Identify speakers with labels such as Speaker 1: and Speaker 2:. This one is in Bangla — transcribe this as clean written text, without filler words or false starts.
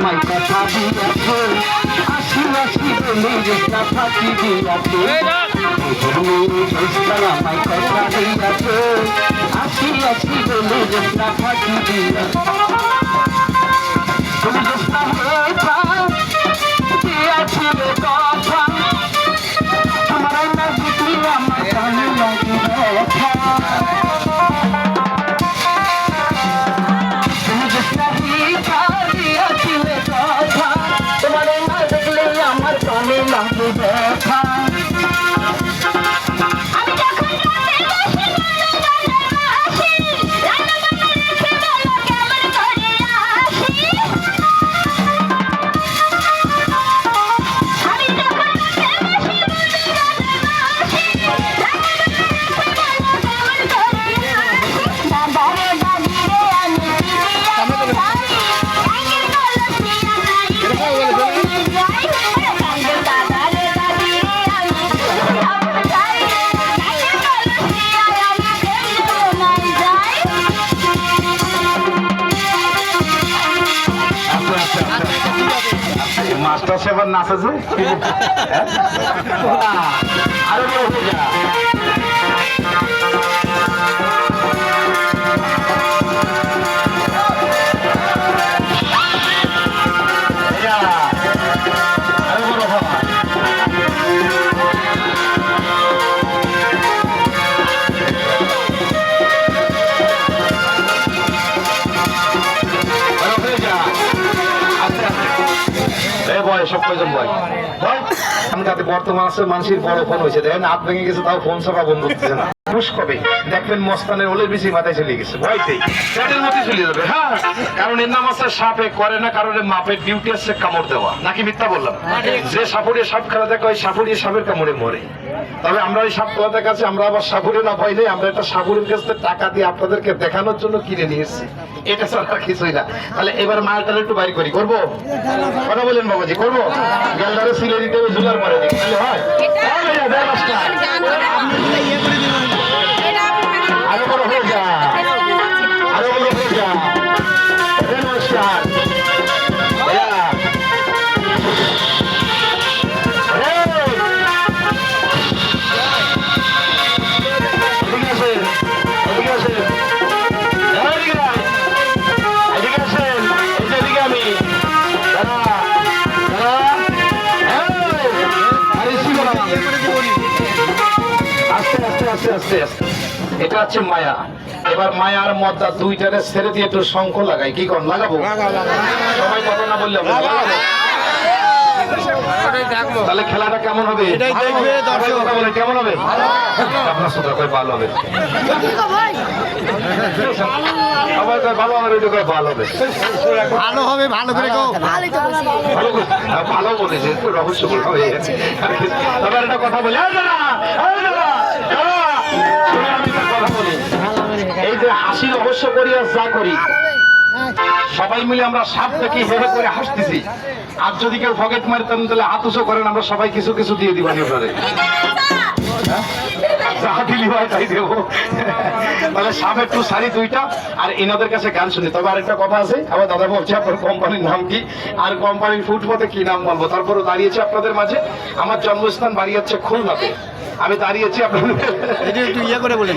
Speaker 1: আমায় কথা দিয়াছে আসি আসি বলে রেখা ফাঁকি দিয়াছে আমায় কথা দিয়াছে আসি আসি বলে রেখা ফাঁকি দিয়াছে তুমি চেষ্টা হয়েছা দিয়াছিলে কথা তোমার না দেখলি আমার কানে লাগে ব্যথা তুমি চেষ্টা দিয়াছিলে কথা তোমার না দেখলে আমার কানে লাগে ব্যথা মাস্টার সেবার নাচ আছে আরো বড় হয়ে যা বর্তমান মানুষের বড় ফোন হয়েছে দেখেন হাত ভেঙে গেছে তাও ফোন সভা বন্ধ হচ্ছে না কবে দেখবেন মস্তানের ওলের বেশি মাথায় চলে গেছে ভয়তেই পেটের মধ্যে চলে যাবে হ্যাঁ কারণ এর নাম আছে সাপে করে না কারণে মাপের ডিউটি আছে কামড় দেওয়া নাকি মিথ্যা বললাম যে সাপুড়িয়ে সাপ খেলা দেখে ওই সাপুড়িয়ে সাপের কামড়ে মরে তবে আমরা ওই সাপ খেলা দেখাচ্ছি আমরা আবার সাপুড়ে না ভয় নেই আমরা একটা সাপুরের কাছ থেকে টাকা দিয়ে আপনাদেরকে দেখানোর জন্য কিনে নিয়ে এসেছি এটা ছাড়া কিছুই না তাহলে এবার মালটার একটু বাইর করি করবো কথা বলেন বাবাজি করবো গেলদারে সিলে দিতে হবে জুলার পরে দিকে তাহলে হয় আরো বড় হয়ে যা আরো বড় হয়ে যা নমস্কার এটা হচ্ছে মায়া এবার মায়ার মদ্দা দুইটারে ছেড়ে দিয়ে একটু শঙ্খ লাগাই কি কোন লাগাবো সবাই কথা না বললে তাহলে খেলাটা কেমন হবে কেমন হবে আপনার সাথে ভালো হবে সবাই ভালো হবে ভালো হবে ভালো হবে ভালো করে ভালো বলেছে একটু রহস্য হয়ে গেছে তবে একটা কথা বলি এই যে হাসি রহস্য করি আর যা করি সবাই মিলে আমরা সাপ দেখি হেবে করে হাসতেছি আর যদি কেউ পকেট মারতেন তাহলে হাত উঁচু করেন আমরা সবাই কিছু কিছু দিয়ে দিবানি ওনারে যা দিলি ভাই তাই দেবো তাহলে সাপ একটু সারি দুইটা আর এনাদের কাছে গান শুনি তবে আরেকটা কথা আছে আবার দাদা বলছে আপনার কোম্পানির নাম কি আর কোম্পানির ফুটপথে কি নাম বলবো তারপরে দাঁড়িয়েছে আপনাদের মাঝে আমার জন্মস্থান বাড়ি হচ্ছে খুলনাতে আমি দাঁড়িয়েছি আপনাদের একটু ইয়ে করে বলেন